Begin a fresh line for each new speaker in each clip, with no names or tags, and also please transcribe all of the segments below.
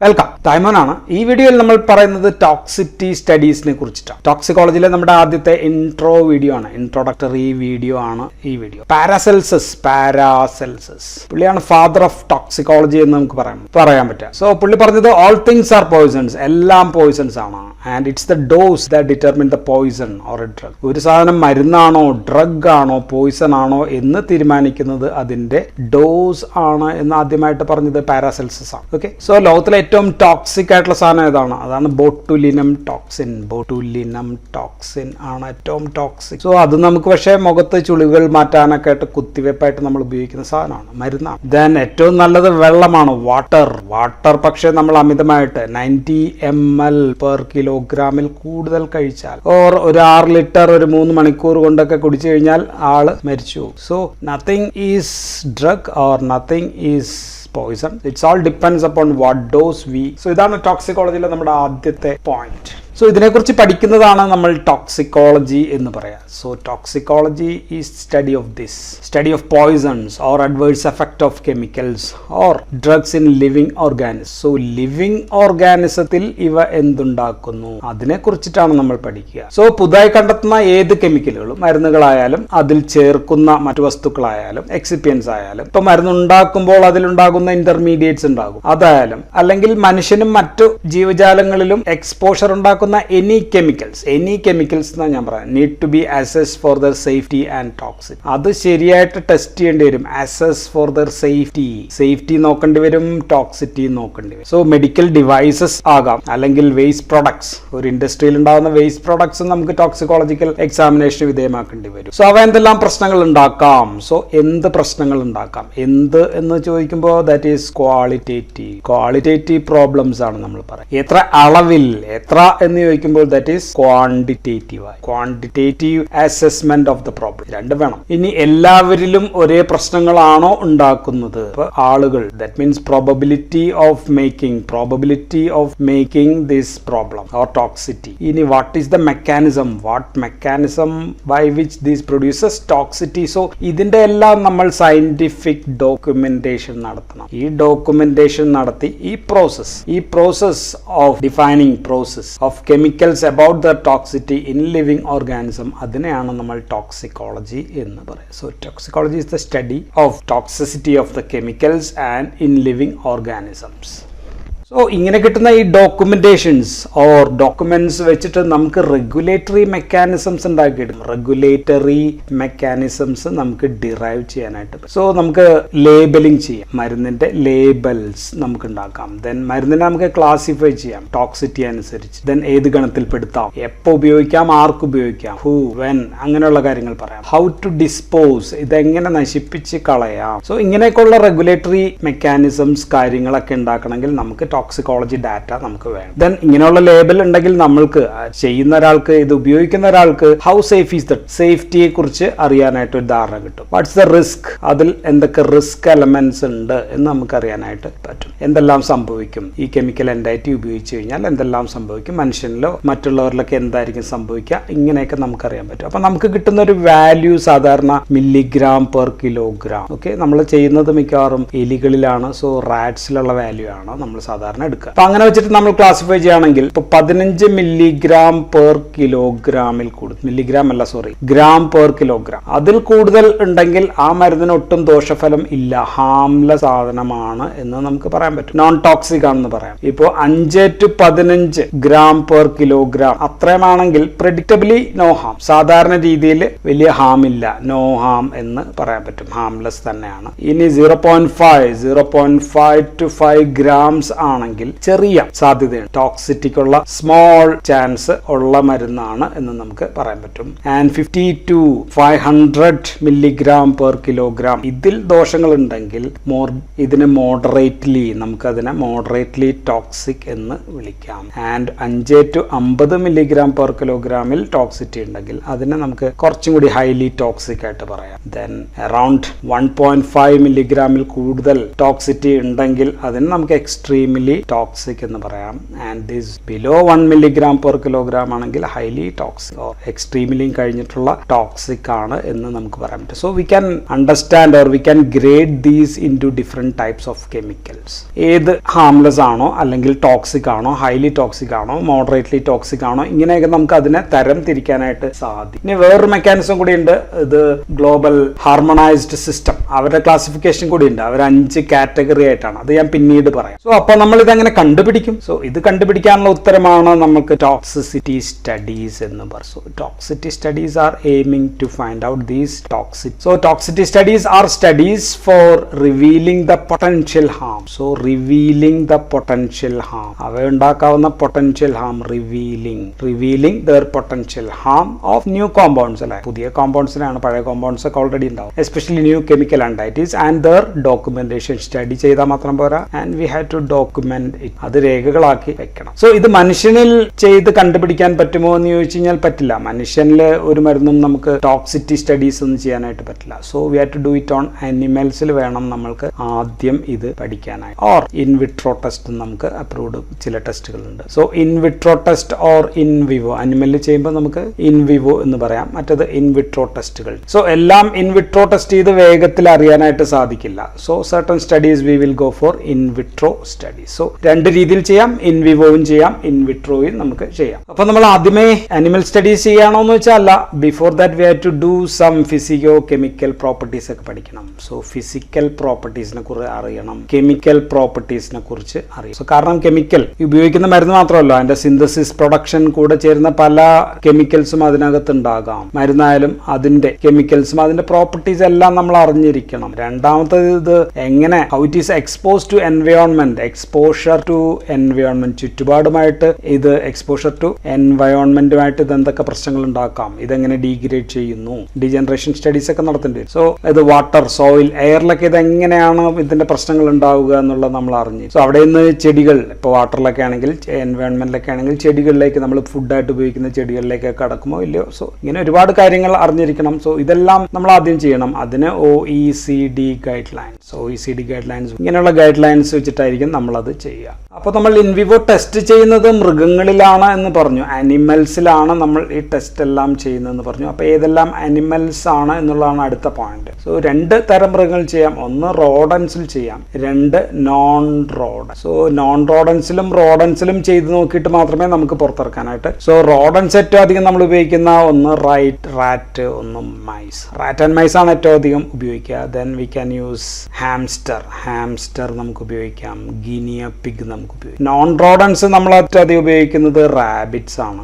Welcome. ടൈമോനാണ്. ഈ വീഡിയോയിൽ നമ്മൾ പറയുന്നത് ടോക്സിറ്റി സ്റ്റഡീസിനെ കുറിച്ചിട്ടാണ്. ടോക്സിക്കോളജിയിലെ നമ്മുടെ ആദ്യത്തെ ഇൻട്രോ വീഡിയോ ആണ്, ഇൻട്രോഡക്ടറി വീഡിയോ ആണ് ഈ വീഡിയോ. പാരാസെൽസസ് പുള്ളിയാണ് ഫാദർ ഓഫ് ടോക്സിക്കോളജി എന്ന് നമുക്ക് പറയാൻ പറ്റുക. സോ പുള്ളി പറഞ്ഞത് ഓൾ തിങ്സ് ആർ പോയിസൺസ്, എല്ലാം പോയിസൺസ് ആണ്. And it's the dose that determine the poison or a drug. ഒരു സാധനം മരുന്നാണോ ഡ്രഗ് ആണോ പോയിസൺ ആണോ എന്ന് തീരുമാനിക്കുന്നത് അതിന്റെ ഡോസ് ആണ് എന്ന് ആദ്യമായിട്ട് പറഞ്ഞത് പാരാസെൽസസ് ആണ്. ഓക്കെ, സോ ലോകത്തിലെ ഏറ്റവും ടോക്സിക് ആയിട്ടുള്ള സാധനം ഏതാണ്? അതാണ് ബോട്ടുലിനം ടോക്സിൻ ആണ് ഏറ്റവും ടോക്സിക്. സോ അത് നമുക്ക് പക്ഷേ മുഖത്ത് ചുളിവുകൾ മാറ്റാനൊക്കെ ആയിട്ട് കുത്തിവെപ്പായിട്ട് നമ്മൾ ഉപയോഗിക്കുന്ന സാധനമാണ്, മരുന്നാണ്. ദെൻ ഏറ്റവും നല്ലത് വെള്ളമാണ്, വാട്ടർ. പക്ഷേ നമ്മൾ അമിതമായിട്ട് 90 ml പെർ കിലോഗ്രാമിൽ കൂടുതൽ കഴിച്ചാൽ ഓർ ഒരു 6 ലിറ്റർ ഒരു 3 മണിക്കൂർ കൊണ്ടൊക്കെ കുടിച്ചു കഴിഞ്ഞാൽ ആള് മരിച്ചു. So nothing is drug or nothing is poison. It's all depends upon what dose we. So ഇതാണ് ടോക്സിക്കോളജിയിലെ നമ്മുടെ ആദ്യത്തെ പോയിന്റ്. സോ ഇതിനെക്കുറിച്ച് പഠിക്കുന്നതാണ് നമ്മൾ ടോക്സിക്കോളജി എന്ന് പറയാം. So toxicology is study of poisons or adverse effect of chemicals or drugs in living organism. So living ഓർഗാനിസത്തിൽ ഇവ എന്തുണ്ടാക്കുന്നു അതിനെ കുറിച്ചിട്ടാണ് നമ്മൾ പഠിക്കുക. സോ പുതുതായി കണ്ടെത്തുന്ന ഏത് കെമിക്കലുകളും, മരുന്നുകളായാലും അതിൽ ചേർക്കുന്ന മറ്റു വസ്തുക്കളായാലും എക്സിപ്പിയൻസ് ആയാലും, ഇപ്പൊ മരുന്നുണ്ടാക്കുമ്പോൾ അതിലുണ്ടാകുന്ന ഇന്റർമീഡിയറ്റ്സ് ഉണ്ടാകും, അതായാലും അല്ലെങ്കിൽ മനുഷ്യനും മറ്റു ജീവജാലങ്ങളിലും എക്സ്പോഷർ ഉണ്ടാക്കുന്ന എനി കെമിക്കൽസ് എന്നാ ഞാൻ പറയാം, need to be assess for their safety and toxic. അത് ശരിയായിട്ട് ടെസ്റ്റ് ചെയ്യേണ്ടി വരും. അസസ് ഫോർ ദർ സേഫ്റ്റി നോക്കേണ്ടി വരും, ടോക്സിറ്റി നോക്കേണ്ടി വരും. സോ മെഡിക്കൽ ഡിവൈസസ് ആകാം, അല്ലെങ്കിൽ വേസ്റ്റ് പ്രൊഡക്ട്സ്, ഒരു ഇൻഡസ്ട്രിയിൽ ഉണ്ടാകുന്ന വേസ്റ്റ് പ്രൊഡക്ട്സ് നമുക്ക് ടോക്സിക്കോളജിക്കൽ എക്സാമിനേഷന് വിധേയമാക്കേണ്ടി വരും. സോ അവ എന്തെല്ലാം പ്രശ്നങ്ങൾ ഉണ്ടാക്കാം? സോ എന്ത് പ്രശ്നങ്ങൾ ഉണ്ടാക്കാം? എന്ത് എന്ന് ചോദിക്കുമ്പോൾ ദാറ്റ് ഈസ് ക്വാളിറ്റേറ്റീവ് പ്രോബ്ലംസ് ആണ് നമ്മൾ പറയുന്നത്. എത്ര അളവിൽ, എത്ര എന്ന് ചോദിക്കുമ്പോൾ that is quantitative assessment of the problem. രണ്ട് വേണം. ഇനി എല്ലാവരിലും ഒരേ പ്രശ്നങ്ങളാണോ ഉണ്ടാക്കുന്നത്? ആളുകൾ, that means probability of making this problem or toxicity. ഇനി what is the mechanism by which this produces toxicity. So ഇതിന്റെ എല്ലാം നമ്മൾ സയന്റിഫിക് ഡോക്യുമെന്റേഷൻ നടത്തണം. ഈ ഡോക്യുമെന്റേഷൻ നടത്തി ഈ process of defining process of chemicals about the toxicity in living organism, അതിനെയാണ് നമ്മൾ ടോക്സിക്കോളജി എന്ന് പറയുന്നത്. So toxicology is the study of toxicity of the chemicals and in living organisms. So ഇങ്ങനെ കിട്ടുന്ന ഈ ഡോക്യുമെന്റേഷൻസ് ഓർ ഡോക്യുമെന്റ്സ് വെച്ചിട്ട് നമുക്ക് regulatory mechanisms ഉണ്ടാക്കിയെടുക്കും. നമുക്ക് ഡിറൈവ് ചെയ്യാനായിട്ട്. സോ നമുക്ക് ലേബലിംഗ് ചെയ്യാം, മരുന്നിന്റെ ലേബൽസ് നമുക്ക് ഉണ്ടാക്കാം. ദെൻ മരുന്നിനെ നമുക്ക് ക്ലാസിഫൈ ചെയ്യാം ടോക്സിറ്റി അനുസരിച്ച്. ദെൻ ഏത് ഗണത്തിൽ പെടുത്താം, എപ്പോൾ ഉപയോഗിക്കാം, ആർക്ക് ഉപയോഗിക്കാം, ഹൂ, വെൻ, അങ്ങനെയുള്ള കാര്യങ്ങൾ പറയാം. ഹൗ ടു ഡിസ്പോസ്, ഇതെങ്ങനെ നശിപ്പിച്ച് കളയാം. സോ ഇങ്ങനെയൊക്കെയുള്ള റെഗുലേറ്ററി മെക്കാനിസംസ് കാര്യങ്ങളൊക്കെ ഉണ്ടാക്കണമെങ്കിൽ നമുക്ക് ടോക്സിക്കോളജി ഡാറ്റ നമുക്ക് വേണം. ദെൻ ഇങ്ങനെയുള്ള ലേബൽ ഉണ്ടെങ്കിൽ നമ്മൾക്ക് ചെയ്യുന്ന ഒരാൾക്ക്, ഇത് ഉപയോഗിക്കുന്ന ഒരാൾക്ക് ഹൗ സേഫ് ഈസ് ദാറ്റ്, സേഫ്റ്റിയെ കുറിച്ച് അറിയാനായിട്ട് ഒരു ധാരണ കിട്ടും. വാട്ട്സ് ദ റിസ്ക്, അതിൽ എന്തൊക്കെ റിസ്ക് എലമെന്റ്സ് ഉണ്ട് എന്ന് നമുക്ക് അറിയാനായിട്ട് പറ്റും. എന്തെല്ലാം സംഭവിക്കും ഈ കെമിക്കൽ എൻഡൈറ്റി ഉപയോഗിച്ച് കഴിഞ്ഞാൽ, എന്തെല്ലാം സംഭവിക്കും മനുഷ്യനിലോ മറ്റുള്ളവരിലൊക്കെ എന്തായിരിക്കും സംഭവിക്കുക, ഇങ്ങനെയൊക്കെ നമുക്കറിയാൻ പറ്റും. അപ്പൊ നമുക്ക് കിട്ടുന്ന ഒരു വാല്യൂ സാധാരണ മില്ലിഗ്രാം പെർ കിലോഗ്രാം. ഓക്കെ, നമ്മൾ ചെയ്യുന്നത് മിക്കവാറും എലികളിലാണ്. സോ റാറ്റ്സിലുള്ള വാല്യൂ ആണ് നമ്മൾ സാധാരണ എടുക്കുക. അപ്പൊ അങ്ങനെ വെച്ചിട്ട് നമ്മൾ ക്ലാസിഫൈ ചെയ്യുകയാണെങ്കിൽ ഇപ്പൊ 15 മില്ലിഗ്രാം പെർ കിലോഗ്രാമിൽ ഗ്രാം പെർ കിലോഗ്രാം അതിൽ കൂടുതൽ ഉണ്ടെങ്കിൽ ആ മരുന്നിന് ഒട്ടും ദോഷഫലം ഇല്ല, ഹാംലെസ് സാധനമാണ് എന്ന് നമുക്ക് പറയാൻ പറ്റും, നോൺ ടോക്സിക് ആണെന്ന് പറയാം. ഇപ്പോ 5 to 15 ഗ്രാം പെർ കിലോഗ്രാം അത്രയുമാണെങ്കിൽ പ്രെഡിക്റ്റബിളി നോ ഹാം, സാധാരണ രീതിയിൽ വലിയ ഹാം ഇല്ല, നോ ഹാം എന്ന് പറയാൻ പറ്റും, ഹാംലെസ് തന്നെയാണ്. ഇനി 0.5 to 5 ഗ്രാംസ് ആണെങ്കിൽ ചെറിയ സാധ്യതയാണ്, ടോക്സിറ്റിക്കുള്ള സ്മോൾ ചാൻസ് ഉള്ള മരുന്നാണ് എന്ന് നമുക്ക് പറയാൻ പറ്റും. And 50 to 500 milligram per kilogram ഇതിൽ ദോഷങ്ങൾ ഉണ്ടെങ്കിൽ ഇതിന് മോഡറേറ്റ്ലി ടോക്സിക് എന്ന് വിളിക്കാം. ആൻഡ് 5 to 50 മില്ലിഗ്രാം പെർ കിലോഗ്രാമിൽ ടോക്സിറ്റി ഉണ്ടെങ്കിൽ അതിനെ നമുക്ക് കുറച്ചും കൂടി ഹൈലി ടോക്സിക് ആയിട്ട് പറയാം. ദെൻ അറൌണ്ട് 1.5 മില്ലിഗ്രാമിൽ കൂടുതൽ ടോക്സിറ്റി ഉണ്ടെങ്കിൽ അതിന് നമുക്ക് എക്സ്ട്രീംലി എക്സ്ട്രീംലി ടോക്സിക് എന്ന് പറയാം. ആൻഡ് ദിസ് ബിലോ 1 mg/kg ആണെങ്കിൽ ഹൈലി ടോക്സിക് ഓർ എക്സ്ട്രീംലി കഴിഞ്ഞിട്ടുള്ള ടോക്സിക് ആണ് എന്ന് നമുക്ക് പറയാൻ പറ്റും. So we can understand or we can grade these into different types of chemicals. ഏത് ഹാംലെസ് ആണോ, അല്ലെങ്കിൽ ടോക്സിക് ആണോ, ഹൈലി ടോക്സിക് ആണോ, മോഡറേറ്റ്ലി ടോക്സിക് ആണോ, ഇങ്ങനെയൊക്കെ നമുക്ക് അതിനെ തരം തിരിക്കാനായിട്ട് സാധിക്കും. ഇനി വേറൊരു മെക്കാനിസം കൂടി ഉണ്ട്. ഇത് ഗ്ലോബൽ ഹാർമണൈസ്ഡ് സിസ്റ്റം, അവരുടെ ക്ലാസിഫിക്കേഷൻ കൂടി ഉണ്ട്. അവർ 5 കാറ്റഗറി ആയിട്ടാണ്. അത് ഞാൻ പിന്നീട് പറയാം. സോ അപ്പൊ നമ്മൾ ഇതെങ്ങനെ കണ്ടുപിടിക്കും? സോ ഇത് കണ്ടുപിടിക്കാനുള്ള ഉത്തരമാണ് നമുക്ക് ടോക്സിസിറ്റി സ്റ്റഡീസ് എന്ന് പറയും. So toxicity studies are aiming to find out these toxic. So toxicity studies are studies for revealing the potential harm. So revealing the potential harm, അവയുണ്ടാക്കാവുന്ന potential harm, revealing their potential harm of new compounds. അല്ലെ, പുതിയ കോമ്പൗണ്ട്സിനാണ്, പഴയ compounds ഒക്കെ already ഉണ്ടാവും. Especially new chemical entities and their documentation. Study ചെയ്താൽ മാത്രം പോരാ, and we have to document it. അത് രേഖകളാക്കി വെക്കണം. സോ ഇത് മനുഷ്യനിൽ ചെയ്ത് കണ്ടുപിടിക്കാൻ പറ്റുമോ എന്ന് ചോദിച്ചു കഴിഞ്ഞാൽ പറ്റില്ല. മനുഷ്യനിൽ ഒരു മരുന്നും നമുക്ക് ടോക്സിറ്റി സ്റ്റഡീസ് ഒന്നും ചെയ്യാനായിട്ട് പറ്റില്ല. So we have to do it on അനിമൽസിൽ വേണം നമ്മൾക്ക് ആദ്യം ഇത് പഠിക്കാനായി. ഓർ ഇൻ വിട്രോ ടെസ്റ്റ് നമുക്ക് അപ്രൂവ്ഡ് ചില ടെസ്റ്റുകളുണ്ട്. So in vitro test or in vivo, അനിമലിൽ ചെയ്യുമ്പോൾ നമുക്ക് ഇൻ വിവോ എന്ന് പറയാം, മറ്റത് ഇൻ വിട്രോ ടെസ്റ്റുകൾ. സോ എല്ലാം ഇൻ വിട്രോ ടെസ്റ്റ് ചെയ്ത് വേഗത്തിൽ അറിയാനായിട്ട് സാധിക്കില്ല. So certain studies we will go for in vitro studies. So 2 രീതിയിൽ ചെയ്യാം, ഇൻ വിവോയും ചെയ്യാം, ഇൻ വിട്രോയും നമുക്ക് ചെയ്യാം. അപ്പൊ നമ്മൾ ആദ്യമേ അനിമൽ സ്റ്റഡീസ് ചെയ്യാണോ എന്ന് വെച്ചാൽ അല്ല. Before that we have to do some physico chemical properties ഒക്കെ പഠിക്കണം. സോ ഫിസിക്കൽ പ്രോപ്പർട്ടീസിനെ കുറിച്ച് അറിയണം, കെമിക്കൽ പ്രോപ്പർട്ടീസിനെ കുറിച്ച് അറിയണം. സോ കാരണം കെമിക്കൽ ഉപയോഗിക്കുന്ന മരുന്ന് മാത്രമല്ല, അതിന്റെ സിന്തസിസ് പ്രൊഡക്ഷൻ കൂടെ ചേരുന്ന പല കെമിക്കൽസും അതിനകത്ത് ഉണ്ടാകാം. മരുന്നായാലും അതിന്റെ കെമിക്കൽസും അതിന്റെ പ്രോപ്പർട്ടീസ് എല്ലാം നമ്മൾ അറിഞ്ഞിരിക്കണം. രണ്ടാമത്തത് ഇത് എങ്ങനെ, how it is expose to environment, exposure to environment, ചുറ്റുപാടുമായിട്ട് ഇത് എക്സ്പോഷർ ടു എൻവയോൺമെന്റുമായിട്ട് ഇത് എന്തൊക്കെ പ്രശ്നങ്ങൾ ഉണ്ടാക്കാം, ഇതെങ്ങനെ ഡീഗ്രേഡ് ചെയ്യുന്നു, ഡീജനറേഷൻ സ്റ്റഡീസ് ഒക്കെ നടത്തേണ്ടി. സോ ഇത് വാട്ടർ, സോയിൽ, എയറിലൊക്കെ ഇത് എങ്ങനെയാണ് ഇതിന്റെ പ്രശ്നങ്ങൾ ഉണ്ടാവുക എന്നുള്ളത് നമ്മൾ അറിഞ്ഞു. സോ അവിടെ നിന്ന് ചെടികൾ, ഇപ്പോൾ വാട്ടറിലൊക്കെ ആണെങ്കിൽ, എൻവയോൺമെന്റിലൊക്കെ ആണെങ്കിൽ ചെടികളിലേക്ക്, നമ്മൾ ഫുഡായിട്ട് ഉപയോഗിക്കുന്ന ചെടികളിലേക്കൊക്കെ കടക്കുമോ ഇല്ലയോ. സോ ഇങ്ങനെ ഒരുപാട് കാര്യങ്ങൾ അറിഞ്ഞിരിക്കണം. സോ ഇതെല്ലാം നമ്മൾ ആദ്യം ചെയ്യണം. അതിന് OECD guide lines, OECD guide lines, ഇങ്ങനെയുള്ള ഗൈഡ് ലൈൻസ് വെച്ചിട്ടായിരിക്കും നമ്മളത് ചെയ്യുക. അപ്പോൾ നമ്മൾ ഇൻവിവോ ടെസ്റ്റ് ചെയ്യുന്നത് മൃഗങ്ങളിലാണ് എന്ന് പറഞ്ഞു, അനിമൽസിലാണ് നമ്മൾ ഈ ടെസ്റ്റ് എല്ലാം ചെയ്യുന്നതെന്ന് പറഞ്ഞു. അപ്പോൾ ഏതെല്ലാം അനിമൽസ് ആണ് എന്നുള്ളതാണ് അടുത്ത പോയിന്റ്. സോ 2 തരം മൃഗങ്ങൾ ചെയ്യാം. ഒന്ന് റോഡൻസിൽ ചെയ്യാം, 2 നോൺ റോഡൻ. സോ നോൺ റോഡൻസിലും റോഡൻസിലും ചെയ്ത് നോക്കിയിട്ട് മാത്രമേ നമുക്ക് പുറത്തിറക്കാനായിട്ട്. സോ റോഡൻസ് ഏറ്റവും അധികം നമ്മൾ ഉപയോഗിക്കുന്ന ഒന്ന് റാറ്റ്, ഒന്ന് മൈസ്. റാറ്റ് ആൻഡ് മൈസ് ആണ് ഏറ്റവും അധികം ഉപയോഗിക്കുക. Then we can use hamster നമുക്ക് ഉപയോഗിക്കാം, ഗിനിയ പിഗ് നമുക്ക് ഉപയോഗിക്കാം. നോൺ റോഡൻസ് നമ്മൾ ഏറ്റവും അധികം ഉപയോഗിക്കുന്നത് റാബിറ്റ്സ് ആണ്,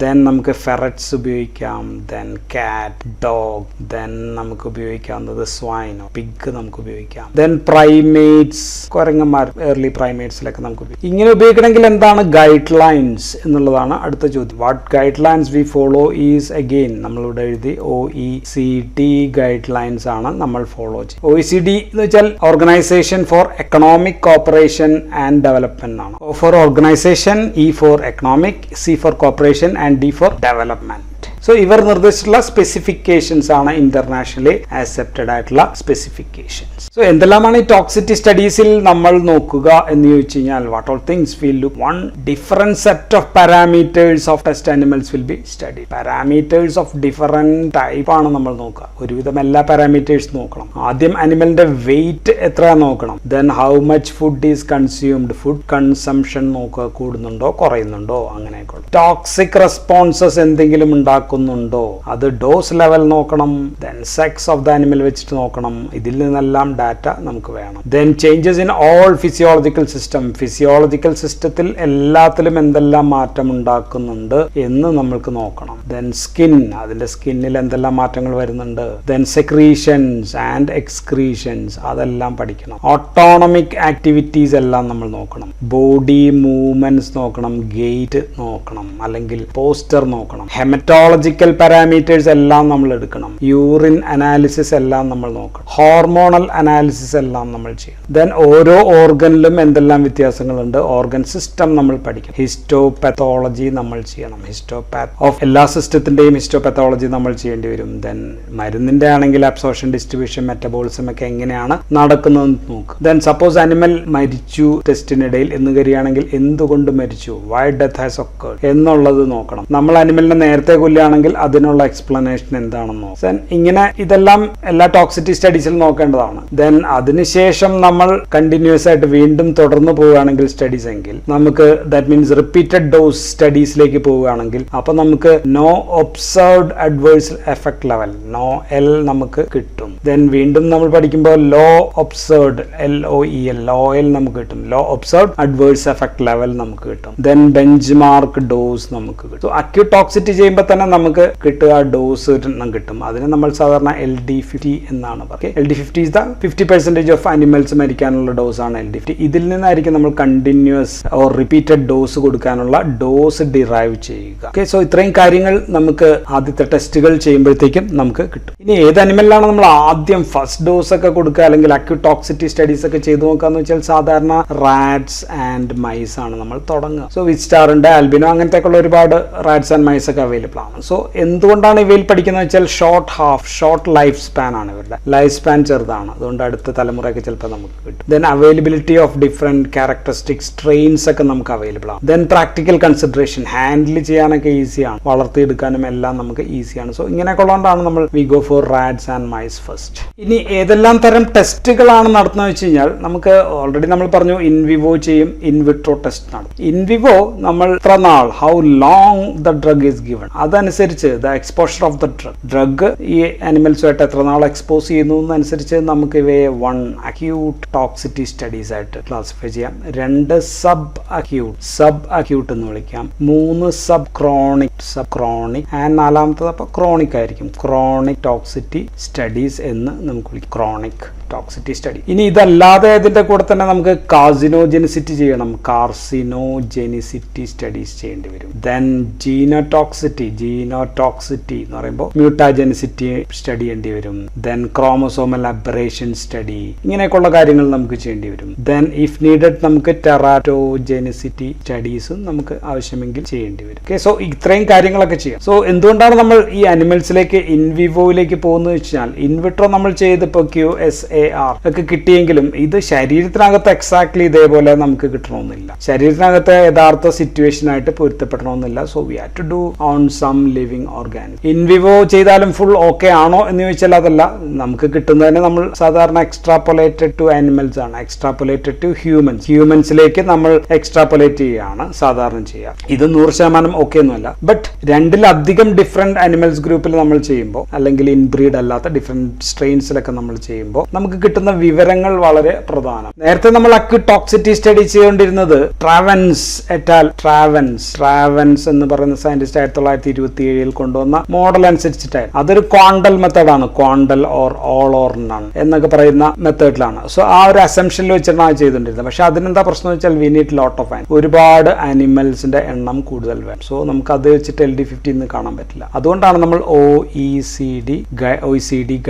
ദെൻ നമുക്ക് ഫെററ്റ്സ് ഉപയോഗിക്കാം, ദെൻ കാറ്റ്, ഡോഗ്, ദെൻ നമുക്ക് ഉപയോഗിക്കാവുന്നത് സ്വൈനോ, പിഗ് നമുക്ക് ഉപയോഗിക്കാം. ദെൻ പ്രൈമേറ്റ്സ്, കുരങ്ങന്മാർ, ഏർലി പ്രൈമേറ്റ്സിലൊക്കെ നമുക്ക് ഉപയോഗിക്കാം. ഇങ്ങനെ ഉപയോഗിക്കണമെങ്കിൽ എന്താണ് ഗൈഡ് ലൈൻസ് എന്നുള്ളതാണ് അടുത്ത ചോദ്യം. What guidelines we follow is again നമ്മളിവിടെ എഴുതി OECD ഗൈഡ് ലൈൻസ് ആണ് നമ്മൾ ഫോളോ ചെയ്യുന്നത്. OECD എന്ന് വെച്ചാൽ organisation for economic cooperation and development ആണ്. O for organization, E for economic, C for cooperation and D for development. So ഇവർ നിർദ്ദേശിച്ചിട്ടുള്ള specifications ആണ് ഇന്റർനാഷണലി ആക്സെപ്റ്റഡ് ആയിട്ടുള്ള സ്പെസിഫിക്കേഷൻസ്. സോ എന്തെല്ലാമാണ് ഈ ടോക്സിറ്റി സ്റ്റഡീസിൽ നമ്മൾ നോക്കുക എന്ന് ചോദിച്ചു കഴിഞ്ഞാൽ, what all things will look. 1 different set of parameters of test animals will be study. Parameters of different type ആണ് നമ്മൾ നോക്കുക. ഒരുവിധം എല്ലാ പാരാമീറ്റേഴ്സ് നോക്കണം. ആദ്യം അനിമലിന്റെ വെയിറ്റ് എത്ര നോക്കണം. Then how much food is consumed, food consumption നോക്കുക, കൂടുന്നുണ്ടോ കുറയുന്നുണ്ടോ, അങ്ങനെയൊക്കെ. ടോക്സിക് റെസ്പോൺസസ് എന്തെങ്കിലും ഉണ്ടാക്കുന്നുണ്ടോ, അത് ഡോസ് ലെവൽ നോക്കണം. Then sex of the animal വെച്ചിട്ട് നോക്കണം. ഇതിൽ നിന്നെല്ലാം ഡാറ്റ നമുക്ക് വേണം. Then changes in all physiological system, physiological സിസ്റ്റത്തിൽ എല്ലാത്തിലും എന്തെല്ലാം മാറ്റം ഉണ്ടാക്കുന്നുണ്ട് എന്ന് നമ്മൾക്ക് നോക്കണം. ദെൻ സ്കിൻ, അതിന്റെ സ്കിന്നിൽ എന്തെല്ലാം മാറ്റങ്ങൾ വരുന്നുണ്ട്. ദെൻ സെക്രീഷൻസ് ആൻഡ് എക്സ്ക്രീഷൻസ്, അതെല്ലാം പഠിക്കണം. ഓട്ടോണമിക് ആക്ടിവിറ്റീസ് എല്ലാം നമ്മൾ നോക്കണം. ബോഡി മൂവ്മെന്റ്സ് നോക്കണം, ഗെയ്റ്റ് നോക്കണം, അല്ലെങ്കിൽ പോസ്റ്റർ നോക്കണം. ഹെമറ്റോളജി ഫിസിയോളജിക്കൽ പാരാമീറ്റേഴ്സ് എല്ലാം നമ്മൾ എടുക്കണം, യൂറിൻ അനാലിസിസ് എല്ലാം നമ്മൾ നോക്കണം, ഹോർമോണൽ അനാലിസിസ് എല്ലാം നമ്മൾ ചെയ്യണം. ദെൻ ഓരോ ഓർഗനിലും എന്തെല്ലാം വ്യത്യാസങ്ങളുണ്ട്, ഓർഗൻ സിസ്റ്റം നമ്മൾ പഠിക്കണം, ഹിസ്റ്റോപാത്തോളജി നമ്മൾ ചെയ്യണം, ഹിസ്റ്റോപാത്ത് ഓഫ് എല്ലാ സിസ്റ്റത്തിന്റെയും ഹിസ്റ്റോപാത്തോളജി നമ്മൾ ചെയ്യേണ്ടി വരും. ദെൻ മരുന്നിന്റെ ആണെങ്കിൽ അബ്സോർപ്ഷൻ, ഡിസ്ട്രിബ്യൂഷൻ, മെറ്റബോളിസം ഒക്കെ എങ്ങനെയാണ് നടക്കുന്നതെന്ന് നോക്കുക. ദെൻ സപ്പോസ് അനിമൽ മരിച്ചു ടെസ്റ്റിനിടയിൽ എന്ന് കരുതുകയാണെങ്കിൽ എന്തുകൊണ്ട് മരിച്ചു, വൈ ഡെത്ത് ഹാസ് ഒക്കേർഡ് എന്നുള്ളത് നോക്കണം. നമ്മൾ അനിമലിനെ നേരത്തെ കൊല്ലുകയാണെങ്കിൽ അതിനുള്ള എക്സ്പ്ലനേഷൻ എന്താണെന്ന് നോക്കാം. ദെൻ ഇങ്ങനെ ഇതെല്ലാം എല്ലാ ടോക്സിറ്റി സ്റ്റഡീസിൽ നോക്കേണ്ടതാണ്. ദെൻ അതിനുശേഷം നമ്മൾ കണ്ടിന്യൂസ് ആയിട്ട് വീണ്ടും തുടർന്ന് പോവുകയാണെങ്കിൽ സ്റ്റഡീസ് എങ്കിൽ നമുക്ക് ദാറ്റ് മീൻസ് റിപ്പീറ്റഡ് ഡോസ് സ്റ്റഡീസിലേക്ക് പോവുകയാണെങ്കിൽ അപ്പൊ നമുക്ക് no observed adverse effect level NOEL നമുക്ക് കിട്ടും. ദെൻ വീണ്ടും നമ്മൾ പഠിക്കുമ്പോൾ ലോ ഒബ്സർവ്ഡ് LOEL നമുക്ക് കിട്ടും, low observed adverse effect level നമുക്ക് കിട്ടും. ദെൻ ബെഞ്ച് മാർക്ക് ഡോസ് നമുക്ക് കിട്ടും. സോ അക്യൂട്ട് ടോക്സിറ്റി ചെയ്യുമ്പോൾ തന്നെ നമുക്ക് കിട്ടുക ഡോസ് കിട്ടും. അതിന് നമ്മൾ സാധാരണ LD50 എന്നാണ് പറയുക. LD50 is the 50% of animals മരിക്കാനുള്ള ഡോസ് ആണ് LD50. ഇതിൽ നിന്നായിരിക്കും നമ്മൾ കണ്ടിന്യൂസ് ഓർ റിപ്പീറ്റഡ് ഡോസ് കൊടുക്കാനുള്ള ഡോസ് ഡിറൈവ് ചെയ്യുക. ഓക്കെ, സോ ഇത്രയും കാര്യങ്ങൾ നമുക്ക് ആദ്യത്തെ ടെസ്റ്റുകൾ ചെയ്യുമ്പോഴത്തേക്കും നമുക്ക് കിട്ടും. ഇനി ഏത് അനിമലിലാണ് നമ്മൾ ആദ്യം ഫസ്റ്റ് ഡോസ് ഒക്കെ കൊടുക്കുക അല്ലെങ്കിൽ അക്യൂട്ട് ടോക്സിറ്റി സ്റ്റഡീസ് ഒക്കെ ചെയ്തു നോക്കാന്ന് വെച്ചാൽ സാധാരണ റാറ്റ്സ് ആൻഡ് മൈസ് ആണ് നമ്മൾ തുടങ്ങുക. സോ വിസ്റ്റാർ ഉണ്ട്, ആൽബിനോ, അങ്ങനത്തെ ഉള്ള ഒരുപാട് റാറ്റ്സ് ആൻഡ് മൈസ് ഒക്കെ അവൈലബിൾ ആണ്. സോ എന്തുകൊണ്ടാണ് ഇവയിൽ പഠിക്കുന്നത് വെച്ചാൽ ഷോർട്ട് ലൈഫ് സ്പാൻ ആണ് ഇവരുടെ, ലൈഫ് സ്പാൻ ചെറുതാണ്, അതുകൊണ്ട് അടുത്ത തലമുറയൊക്കെ ചിലപ്പോൾ നമുക്ക് കിട്ടും. Then availability of different characteristic strains ഒക്കെ നമുക്ക് അവൈലബിൾ ആണ്. ദെൻ പ്രാക്ടിക്കൽ കൺസിഡറേഷൻ, ഹാൻഡിൽ ചെയ്യാനൊക്കെ ഈസിയാണ്, വളർത്തിയെടുക്കാനും എല്ലാം നമുക്ക് ഈസിയാണ്. സോ ഇങ്ങനെയൊക്കെ ഉള്ളതുകൊണ്ടാണ് നമ്മൾ we go for rats and mice first. ഇനി ഏതെല്ലാം തരം ടെസ്റ്റുകളാണ് നടത്തുന്നത് വെച്ച് കഴിഞ്ഞാൽ നമുക്ക് ഓൾറെഡി നമ്മൾ പറഞ്ഞു ഇൻവിവോ ചെയ്യും, ഇൻവിട്രോ ടെസ്റ്റ് നടത്തും. ഇൻവിവോ നമ്മൾ എത്ര നാൾ, how long the drug is given, അതനുസരിച്ച് the exposure of the drug ഈ അനിമൽസുമായിട്ട് എത്ര നാൾ എക്സ്പോസ് ചെയ്യുന്നു എന്നനുസരിച്ച് നമുക്ക് ഇവയെ 1 അക്യൂട്ട് ടോക്സിറ്റി സ്റ്റഡീസ് ആയിട്ട് ക്ലാസിഫൈ ചെയ്യാം, 2 സബ് അക്യൂട്ട് എന്ന് വിളിക്കാം, 3 സബ് ക്രോണിക് ആൻഡ് 4ാമത്തത് അപ്പോൾ ക്രോണിക് ആയിരിക്കും, ക്രോണിക് ടോക്സിറ്റി സ്റ്റഡീസ് എന്ന് നമുക്ക് വിളിക്കാം, ക്രോണിക് ടോക്സിറ്റി സ്റ്റഡി. ഇനി ഇതല്ലാതെ ഇതിന്റെ കൂടെ തന്നെ നമുക്ക് കാർസിനോജെനിസിറ്റി ചെയ്യണം, കാർസിനോജെനിസിറ്റി സ്റ്റഡീസ് ചെയ്യേണ്ടി വരും. ദെൻ ജീനോടോക്സിറ്റി എന്ന് പറയുമ്പോൾ മ്യൂട്ടാജെനിസിറ്റി സ്റ്റഡി ചെയ്യേണ്ടി വരും. ദെൻ ക്രോമസോമൽ അബറേഷൻ സ്റ്റഡി, ഇങ്ങനെയൊക്കെയുള്ള കാര്യങ്ങൾ നമുക്ക് ചെയ്യേണ്ടി വരും. ദെൻ ഇഫ് നീഡഡ് നമുക്ക് ടെറാറ്റോജെനിസിറ്റി സ്റ്റഡീസും നമുക്ക് ആവശ്യമെങ്കിൽ ചെയ്യേണ്ടി വരും. ഓക്കെ, സോ ഇത്രയും കാര്യങ്ങളൊക്കെ ചെയ്യാം. സോ എന്തുകൊണ്ടാണ് നമ്മൾ ഈ അനിമൽസിലേക്ക് ഇൻവിവോയിലേക്ക് പോകുന്നത് വെച്ചാൽ ഇൻവിട്രോ നമ്മൾ ചെയ്തപ്പോൾ QSAR ഒക്കെ കിട്ടിയെങ്കിലും ഇത് ശരീരത്തിനകത്ത് എക്സാക്ട്ലി ഇതേപോലെ നമുക്ക് കിട്ടണമെന്നില്ല, ശരീരത്തിനകത്ത് യഥാർത്ഥ സിറ്റുവേഷൻ ആയിട്ട് പൊരുത്തപ്പെടണമെന്നില്ല. So we have to do on some living organism. In vivo ചെയ്താലും ഫുൾ ഓക്കെ ആണോ എന്ന് ചോദിച്ചാൽ അതല്ല, നമുക്ക് കിട്ടുന്നതിന് നമ്മൾ സാധാരണ എക്സ്ട്രാപ്പൊലേറ്റഡ് ടു ആനിമൽസ് ആണ്, എക്സ്ട്രാപ്പൊലേറ്റഡ് ടു ഹ്യൂമൻസിലേക്ക് നമ്മൾ എക്സ്ട്രാപ്പൊലേറ്റ് ചെയ്യുകയാണ് സാധാരണ ചെയ്യുക. ഇത് 100% ഓക്കെ ഒന്നുമല്ല. ബട്ട് 2-ലധികം ഡിഫറെന്റ് അനിമൽസ് ഗ്രൂപ്പിൽ നമ്മൾ ചെയ്യുമ്പോൾ അല്ലെങ്കിൽ ഇൻബ്രീഡ് അല്ലാത്ത ഡിഫറെന്റ് സ്ട്രെയിൻസിലൊക്കെ നമ്മൾ ചെയ്യുമ്പോൾ നമുക്ക് കിട്ടുന്ന വിവരങ്ങൾ വളരെ പ്രധാനം. നേരത്തെ നമ്മൾ അക്യൂട്ട് ടോക്സിറ്റി സ്റ്റഡി ചെയ്തുകൊണ്ടിരുന്നത് ട്രാവൻസ് എന്ന് പറയുന്ന സയന്റിസ്റ്റ് 1927 കൊണ്ടുവന്ന മോഡൽ അനുസരിച്ചിട്ടായിരുന്നു. അതൊരു ക്വാണ്ടൽ മെത്തേഡാണ്, ക്വാണ്ടൽ ഓർ ഓൾ ഓർ നൺ എന്നൊക്കെ പറയുന്ന മെത്തേഡിലാണ്. സോ ആ ഒരു അസംഷനിൽ വെച്ചിട്ടാണ് ചെയ്തുകൊണ്ടിരുന്നത്. പക്ഷെ അതിനെന്താ പ്രശ്നം വെച്ചാൽ വി നീഡ് ലോട്ട് ഓഫ് ഒരുപാട് അനിമൽസിന്റെ എണ്ണം കൂടുതൽ വേണം. സോ നമുക്ക് അത് വെച്ചിട്ട് LD50 കാണാൻ പറ്റില്ല. അതുകൊണ്ടാണ് നമ്മൾ OECD